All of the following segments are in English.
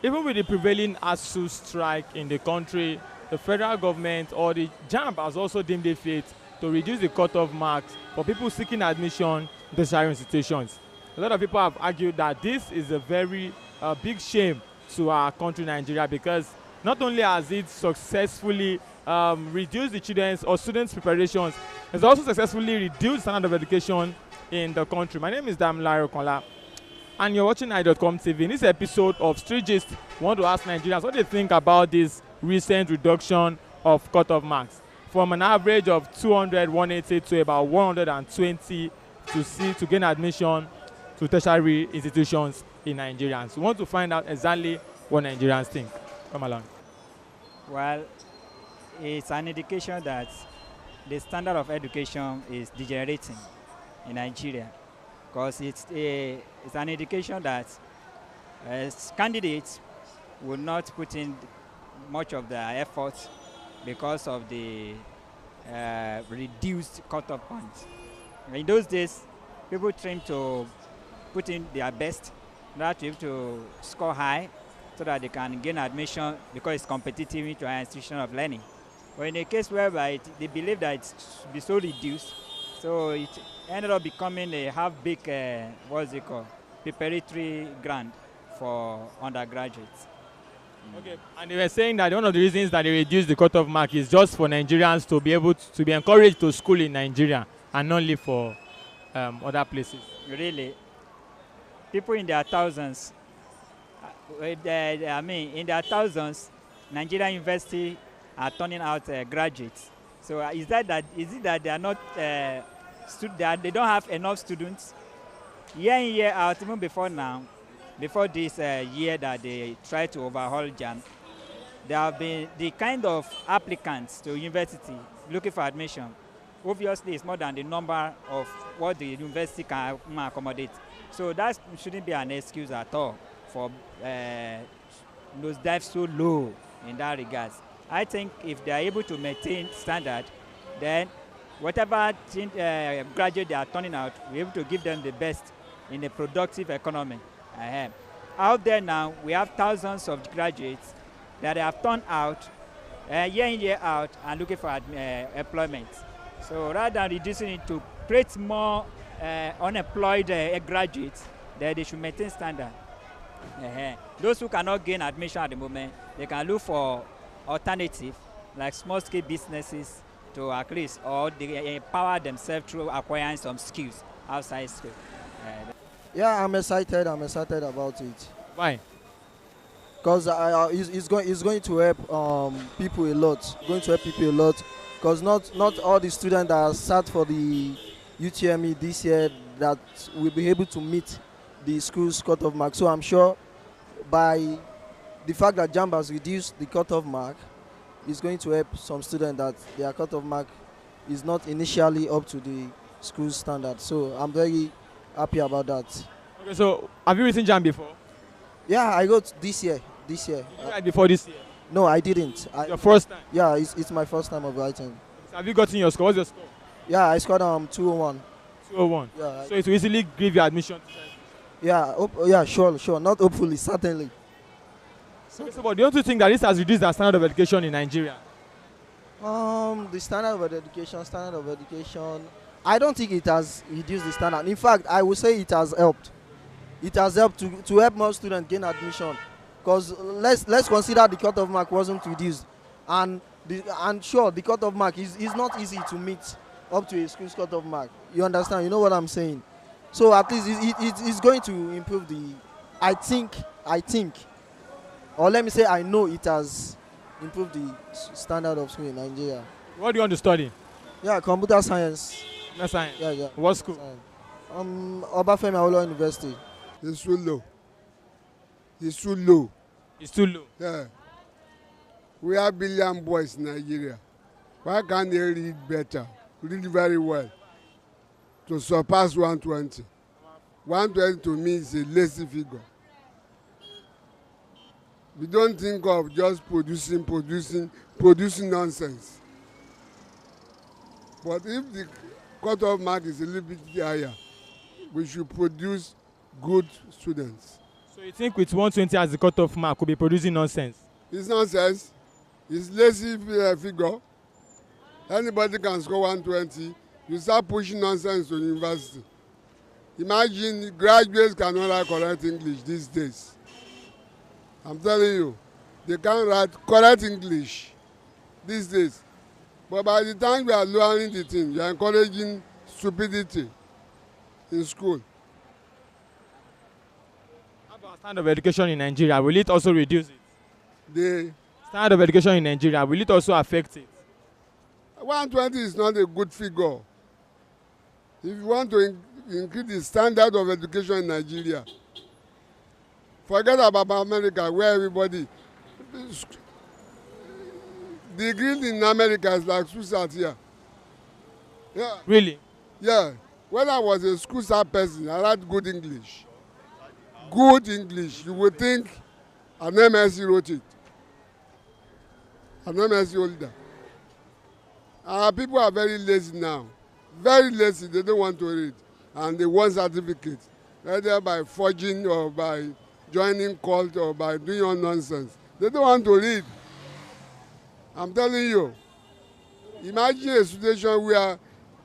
Even with the prevailing ASU strike in the country, the federal government or the JAMB has also deemed it fit to reduce the cutoff marks for people seeking admission to tertiary institutions. A lot of people have argued that this is a very big shame to our country, Nigeria, because not only has it successfully reduced the children's or students' preparations, it's also successfully reduced the standard of education in the country. My name is Damilare Okola, and you're watching i.com TV. In this episode of Street Gist, we want to ask Nigerians what they think about this recent reduction of cutoff marks from an average of 200, 180 to about 120 to gain admission to tertiary institutions in Nigerians. We want to find out exactly what Nigerians think. Come along. Well, it's an indication that the standard of education is degenerating in Nigeria, because it's an indication that candidates will not put in much of their efforts because of the reduced cutoff points. In those days, people trained to put in their best in order to be able to score high so that they can gain admission because it's competitive into an institution of learning. But in a case whereby they believe that it should be so reduced, so it ended up becoming a half-baked, preparatory grant for undergraduates. Okay, and they were saying that one of the reasons that they reduced the cutoff mark is just for Nigerians to be able to be encouraged to school in Nigeria and not only for other places. Really, people in their thousands, in their thousands, Nigerian university are turning out graduates. So is it that they are not they don't have enough students? Year in, year out, even before now, before this year that they try to overhaul JAMB, there have been the kind of applicants to university looking for admission. Obviously, it's more than the number of what the university can accommodate. So that shouldn't be an excuse at all for those dives so low in that regards. I think if they are able to maintain standard, then whatever graduate they are turning out, we're able to give them the best in a productive economy. Out there now, we have thousands of graduates that have turned out year in, year out and looking for employment. So rather than reducing it to create more unemployed graduates, then they should maintain standard. Those who cannot gain admission at the moment, they can look for alternative like small-scale businesses to at least, or they empower themselves through acquiring some skills outside school. Yeah, I'm excited about it. Why? Because it's going to help people a lot. Because not all the students that are sat for the UTME this year that will be able to meet the school's cutoff mark. So I'm sure by the fact that JAMB has reduced the cutoff mark, is going to help some students that their cutoff mark is not initially up to the school standard. So I'm very happy about that. Okay, so have you written JAMB before? Yeah, I got this year. Did you write before this year? No, I didn't. Your first time? Yeah, it's my first time of writing. So have you gotten your score? What's your score? Yeah, I scored 201. 201. Yeah. So it will easily give you admission. Yeah, sure. Not hopefully, certainly. Okay, so but don't you think that this has reduced the standard of education in Nigeria? The standard of education. I don't think it has reduced the standard. In fact, I would say it has helped. It has helped to help more students gain admission. Because let's consider the cutoff mark wasn't reduced, and sure, the cutoff mark is not easy to meet up to a school's cutoff mark. You understand? You know what I'm saying? So at least it's going to improve the. I think, or let me say, I know it has improved the standard of school in Nigeria. What do you want to study? Yeah, computer science. Computer science. Yeah. What school? Obafemi Awolowo University. It's too low. It's too low. Yeah. We have billion boys in Nigeria. Why can't they read better? Read very well. To surpass 120. 120 to me is a lazy figure. We don't think of just producing nonsense. But if the cutoff mark is a little bit higher, we should produce good students. So you think with 120 as the cutoff mark could be producing nonsense? It's nonsense. It's lazy figure. Anybody can score 120. You start pushing nonsense to university. Imagine graduates cannot write correct English these days. I'm telling you, they can't write correct English these days. But by the time you are lowering the thing, you are encouraging stupidity in school. How about standard of education in Nigeria? Will it also reduce it? The Standard of education in Nigeria, will it also affect it? 120 is not a good figure. If you want to increase the standard of education in Nigeria, forget about America, where everybody degree in America is like school start here. Yeah. Really? Yeah. When I was a school start person, I write good English. Good English. You would think an MSc wrote it. An MSc holder. People are very lazy now. Very lazy. They don't want to read. And they want certificates. Either by forging or by joining cult or by doing all nonsense. They don't want to read. I'm telling you. Imagine a situation where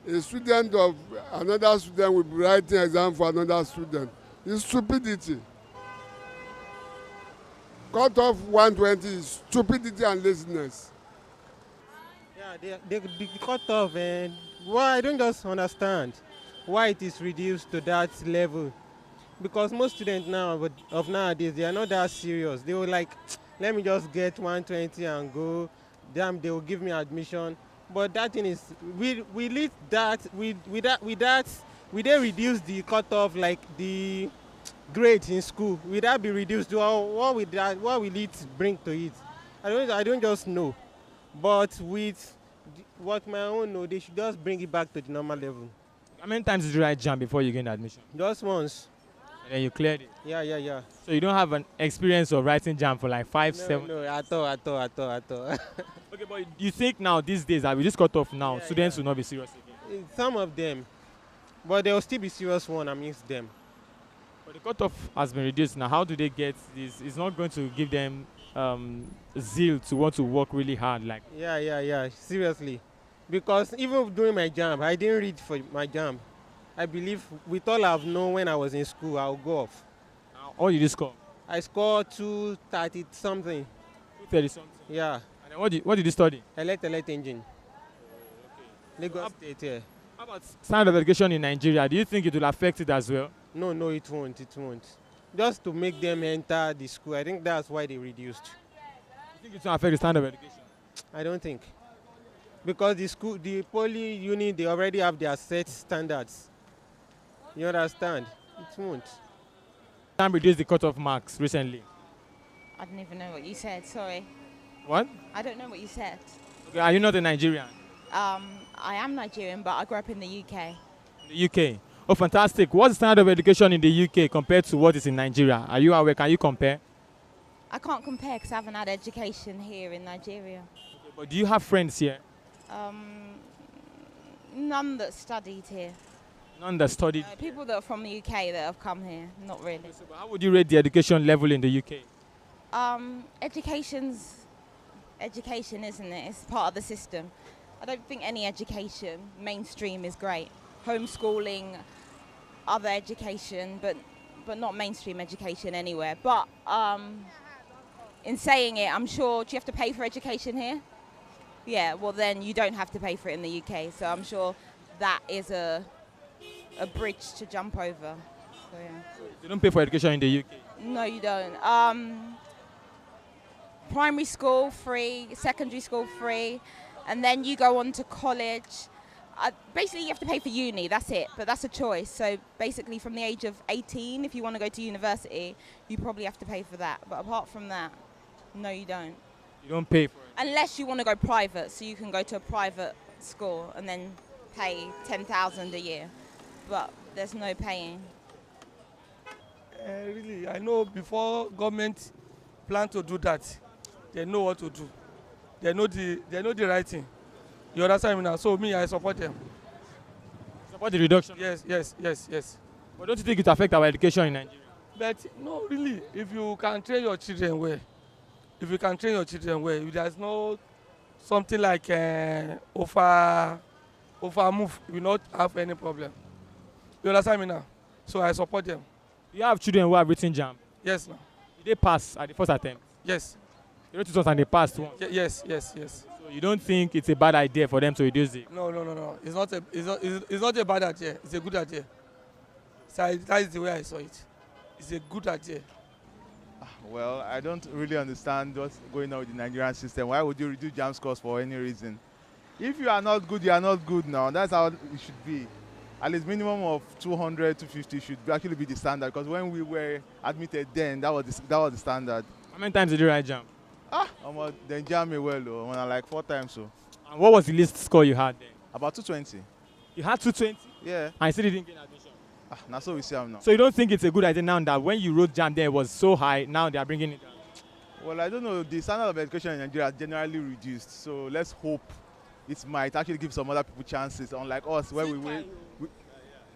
a student of another student will be writing exam for another student. It's stupidity. Cut off 120 is stupidity and laziness. Yeah, the cutoff, and well, I don't just understand why it is reduced to that level. Because most students now of nowadays, they are not that serious. They were like, let me just get 120 and go. Damn, they will give me admission. But that thing is, we lead that we they reduce the cutoff, like the grade in school. Will that be reduced? What will it bring to it? I don't just know. But with what my own know, they should just bring it back to the normal level. How many times did you write JAMB before you gained admission? Just once. And then you cleared it? Yeah. So you don't have an experience of writing JAMB for like 5, 7? No, at all. Okay, but you think now, these days, that we just cut off now, students will not be serious again? Some of them. But there will still be serious one amongst them. But the cutoff has been reduced now. How do they get this? It's not going to give them zeal to want to work really hard. Like. Yeah. Seriously. Because even during my JAMB, I didn't read for my JAMB. I believe with all I've known when I was in school, I'll go off. What did you score? I scored 230 something. 230 something? Yeah. And then what did you study? Elect engine. Okay. Lagos State, yeah. How about standard of education in Nigeria? Do you think it will affect it as well? No, it won't. Just to make them enter the school. I think that's why they reduced. You think it will affect the standard of education? I don't think. Because the poly unit, they already have their set standards. You understand? It won't. JAMB reduced the cutoff marks recently. I don't even know what you said, sorry. What? I don't know what you said. Okay, are you not a Nigerian? I am Nigerian, but I grew up in the UK. In the UK? Oh, fantastic. What's the standard of education in the UK compared to what is in Nigeria? Are you aware? Can you compare? I can't compare because I haven't had education here in Nigeria. Okay, but do you have friends here? None that studied here. None that studied? People that are from the UK that have come here, not really. Okay, so how would you rate the education level in the UK? Education's education, isn't it? It's part of the system. I don't think any education, mainstream, is great. Homeschooling, other education, but not mainstream education anywhere. But in saying it, I'm sure, do you have to pay for education here? Yeah, well then you don't have to pay for it in the UK. So I'm sure that is a bridge to jump over. So, yeah. You don't pay for education in the UK? No, you don't. Primary school free, secondary school free, and then you go on to college. Basically, you have to pay for uni, that's it, but that's a choice. So basically, from the age of 18, if you want to go to university, you probably have to pay for that. But apart from that, no, you don't. You don't pay for it? Unless you want to go private, so you can go to a private school and then pay 10,000 a year. But there's no paying. Really, I know before government plan to do that, they know what to do. They know the right thing. You understand me now? So me, I support them. Support the reduction? Yes. But don't you think it affects our education in Nigeria? But no, really, if you can train your children well, if there's no something like over move, you will not have any problem. You understand me now? So I support them. You have children who have written JAMB. Yes, now. Did they pass at the first attempt? Yes. They wrote it once and they passed once. Yes. So you don't think it's a bad idea for them to reduce it? No. It's not a bad idea. It's a good idea. So that is the way I saw it. It's a good idea. Well, I don't really understand what's going on with the Nigerian system. Why would you reduce JAMB scores for any reason? If you are not good, you are not good now. That's how it should be. At least minimum of 200, 250 should actually be the standard. Because when we were admitted then, that was the standard. How many times did you write JAMB? Then JAMB me well, like 4 times. So. And what was the least score you had then? About 220. You had 220? Yeah. And you still didn't get admission? Now so we see them now. So you don't think it's a good idea now that when you wrote JAMB there it was so high, now they are bringing it down? Well, I don't know. The standard of education in Nigeria is generally reduced. So let's hope it might actually give some other people chances, unlike us, where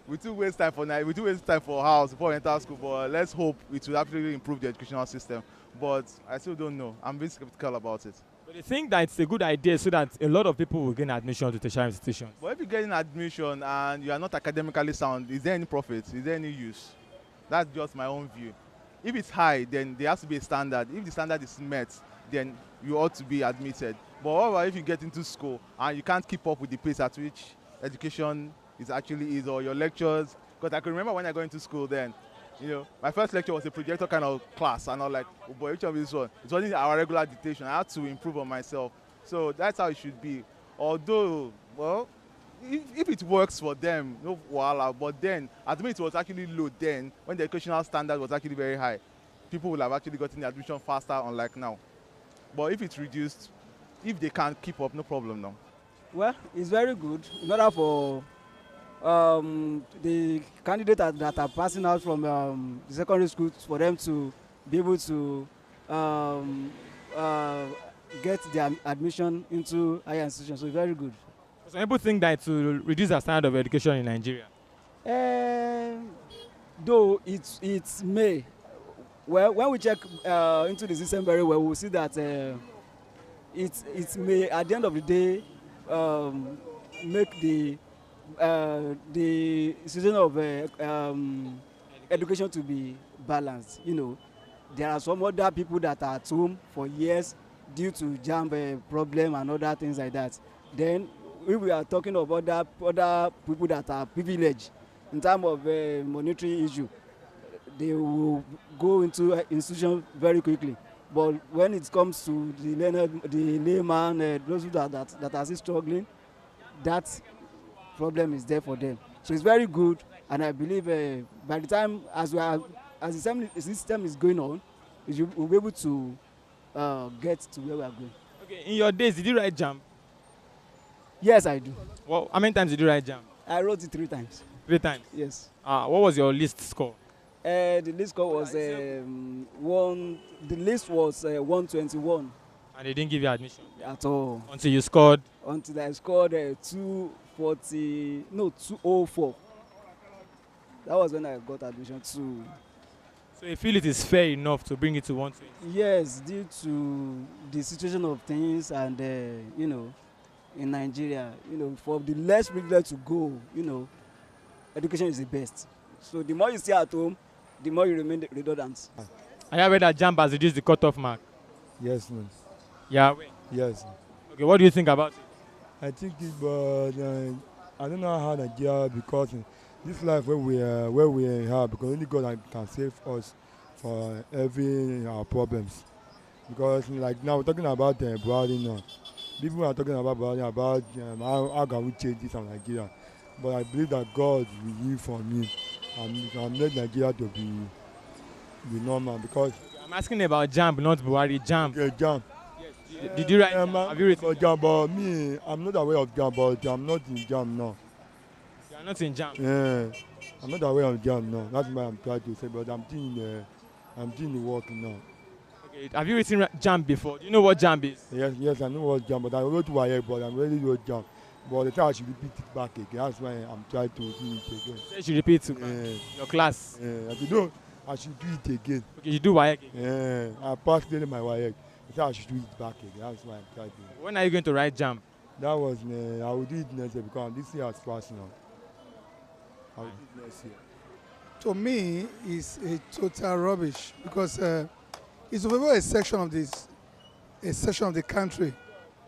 we do waste time for night, we do waste time for house before we enter school. But let's hope it will actually improve the educational system. But I still don't know. I'm very skeptical about it. But they think that it's a good idea so that a lot of people will gain admission to tertiary institutions. But if you get an admission and you are not academically sound, is there any profit? Is there any use? That's just my own view. If it's high, then there has to be a standard. If the standard is met, then you ought to be admitted. But however, if you get into school and you can't keep up with the pace at which education is or your lectures, because I can remember when I got into school then, my first lecture was a projector kind of class, and I was like, oh boy, which one is this one? It wasn't our regular dictation. I had to improve on myself. So that's how it should be. Although, well, if it works for them, no voila. But then, at me, it was actually low then, when the educational standard was actually very high. People would have actually gotten the admission faster, unlike now. But if it's reduced, if they can't keep up, no problem now. Well, it's very good in order for the candidates that are passing out from the secondary school, for them to be able to get their admission into higher institutions. So it's very good. Some people think that it will reduce the standard of education in Nigeria. Though it may. Well, when we check into the system very well, we'll see that it may, at the end of the day, make the situation of education to be balanced. There are some other people that are at home for years due to JAMB problem and other things like that. Then if we are talking of other people that are privileged in terms of monetary issue, they will go into institution very quickly. But when it comes to the layman, those that are still struggling, that problem is there for them. So it's very good, and I believe by the time as the system is going on, we'll be able to get to where we are going. Okay, in your days, did you write JAMB? Yes, I do. Well, how many times did you write JAMB? I wrote it 3 times. 3 times? Yes. What was your list score? The list score was The list was 121. And they didn't give you admission at all until you scored? Until I scored 204. That was when I got admission to. So you feel it is fair enough to bring it to 120? Yes, due to the situation of things and in Nigeria, for the less privileged to go, education is the best. So the more you stay at home, the more you remain redundant. I have read that JAMB has reduced the cutoff mark. Yes, man. Yeah. Yes. Okay, what do you think about it? I think it, but I don't know how Nigeria, because this life where we are, because only God can save us for every our problems. Because like now we're talking about Buhari now. People are talking about Buhari, about how can we change this in Nigeria. But I believe that God will heal for me and make Nigeria to be normal. Because I'm asking about JAMB, not Buhari. JAMB. Okay, JAMB. Yes. Did you write? Have you written JAMB? But me, I'm not aware of JAMB, but I'm not in JAMB now. You are not in JAMB? Yeah, I'm not aware of JAMB now. That's why I'm trying to say, but I'm doing the work now. Okay. Have you written JAMB before? Do you know what JAMB is? Yes, I know what JAMB, but I wrote YF, but I'm ready to wrote JAMB. But the time I should repeat it back again. That's why I'm trying to do it again. You should repeat to your class. Yeah, I should do it again. Okay, you do WAEC. Yeah, I passed daily my WAEC. I said I should do it back again. That's why I'm trying to. When are you going to write JAMB? That was, I will do it next year because this year has passed now. I will do it next year. To me, it's a total rubbish because it's over a section of the country,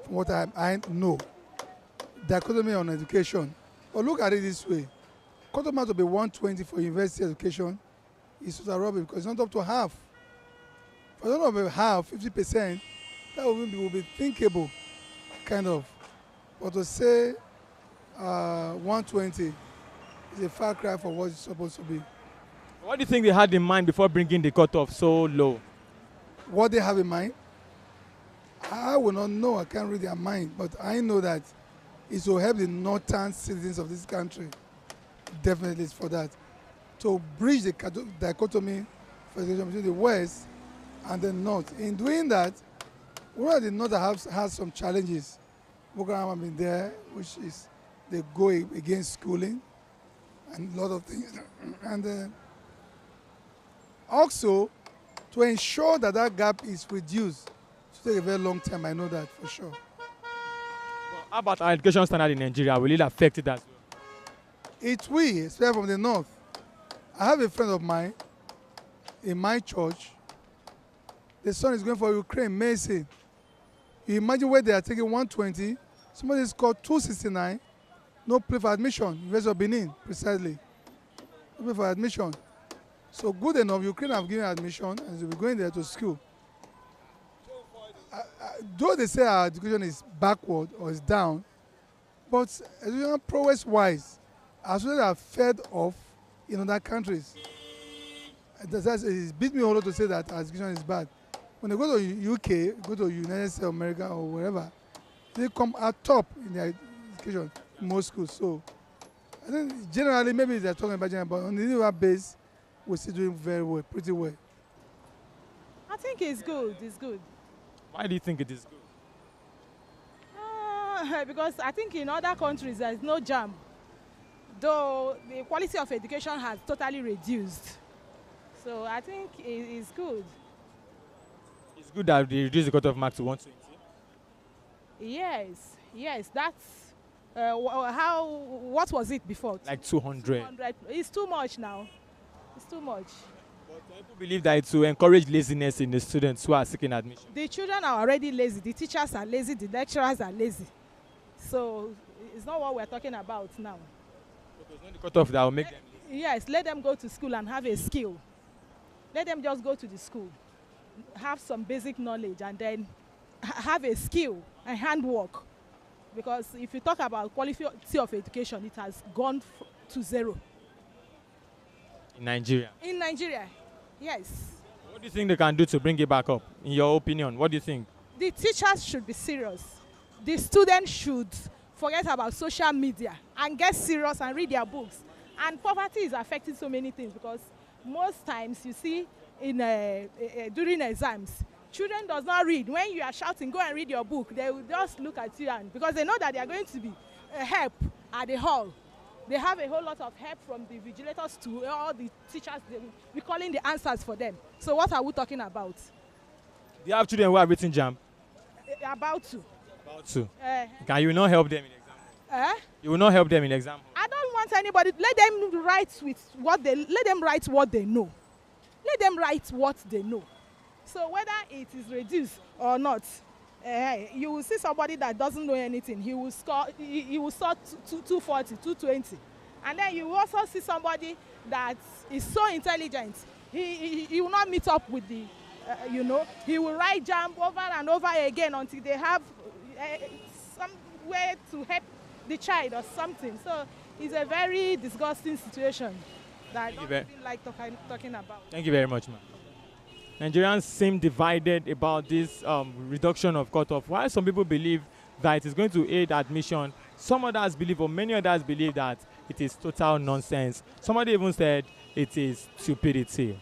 from what I know, the economy on education. But look at it this way: cut amount to be 120 for university education is total rubbish because it's not up to half. If I don't know about half, 50%, that will be thinkable, kind of. But to say 120 is a far cry for what it's supposed to be. What do you think they had in mind before bringing the cutoff so low? What they have in mind, I will not know. I can't read their mind, but I know that it will help the northern citizens of this country. Definitely, it's for that. To bridge the dichotomy between the west and the north. In doing that, one of the north has some challenges. Boko Haram have been there, which is they go against schooling and a lot of things. And also, to ensure that that gap is reduced, to take a very long time, I know that for sure. Well, how about our education standard in Nigeria? Will it affect it as well? It will, especially from the north. I have a friend of mine in my church. The son is going for Ukraine, Mason. You imagine where they are taking 120, somebody scored 269, no play for admission, University of Benin, precisely. No play for admission. So good enough, Ukraine have given admission and they'll be going there to school. Though they say our education is backward or is down, but education progress-wise, our students are fed off in other countries. It beat me a lot to say that our education is bad. When they go to UK, go to United States of America or wherever, they come at top in their education in most schools. So I think generally, maybe they're talking about general, but on the individual base, we're still doing very well, pretty well. I think it's good. It's good. Why do you think it is good? Because I think in other countries there is no JAMB, though the quality of education has totally reduced. So I think it's good. It's good that they reduce the cutoff mark to 120. Yes, that's what was it before? Like 200. 200. It's too much now. It's too much. But people believe that it's to encourage laziness in the students who are seeking admission. The children are already lazy. The teachers are lazy. The lecturers are lazy. So it's not what we're talking about now. So it's not the cutoff that will make them lazy. Yes, let them go to school and have a skill. Let them just go to the school, have some basic knowledge, and then have a skill and handwork. Because if you talk about quality of education, it has gone to zero. In Nigeria? In Nigeria, yes. What do you think they can do to bring it back up? In your opinion, what do you think? The teachers should be serious. The students should forget about social media and get serious and read their books. And poverty is affecting so many things because most times you see during exams, children does not read. When you are shouting, go and read your book, they will just look at you and because they know that they are going to be help at the hall. They have a whole lot of help from the vigilators to all the teachers. They will be calling the answers for them. So what are we talking about? Do you have children who have written JAMB? About to. About to. Can you not help them in exam? You will not help them in exam? I don't want anybody. Let them write let them write what they know. Let them write what they know. So whether it is reduced or not, you will see somebody that doesn't know anything. He will score 240, 220. And then you will also see somebody that is so intelligent. He will not meet up with the, he will write JAMB over and over again until they have some way to help the child or something. So it's a very disgusting situation that I don't feel like talking about. Thank you very much, ma'am. Nigerians seem divided about this reduction of cutoff. While some people believe that it is going to aid admission, some others believe, or many others believe, that it is total nonsense. Somebody even said it is stupidity.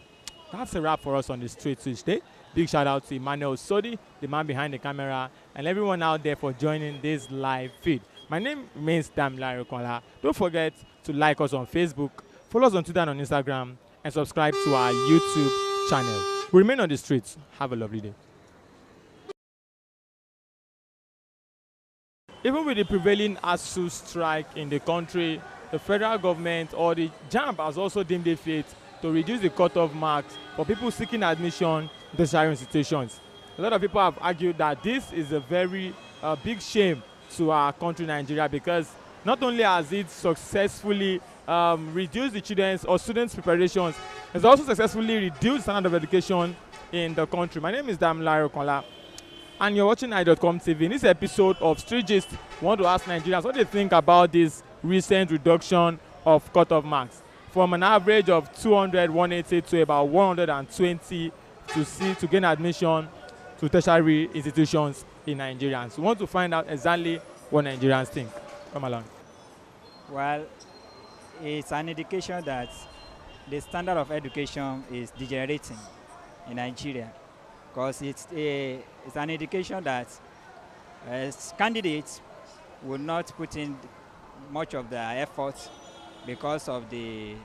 That's a wrap for us on the Street Switch today. Big shout out to Emmanuel Sodi, the man behind the camera, and everyone out there for joining this live feed. My name remains Damilare Kola. Don't forget to like us on Facebook, follow us on Twitter and on Instagram, and subscribe to our YouTube channel. We remain on the streets. Have a lovely day. Even with the prevailing ASUU strike in the country, the federal government or the JAMB has also deemed it fit to reduce the cutoff marks for people seeking admission to tertiary institutions. A lot of people have argued that this is a very big shame to our country, Nigeria, because not only has it successfully reduced the children's or students' preparations, it's also successfully reduced the standard of education in the country. My name is Damilare Okola, and you're watching i.com TV. In this episode of Street Gist, we want to ask Nigerians what they think about this recent reduction of cutoff marks from an average of 200, 180 to about 120 to gain admission to tertiary institutions in Nigerians. We want to find out exactly what Nigerians think. Come along. Well, it's an indication that the standard of education is degenerating in Nigeria, because it's an indication that candidates will not put in much of their effort because of the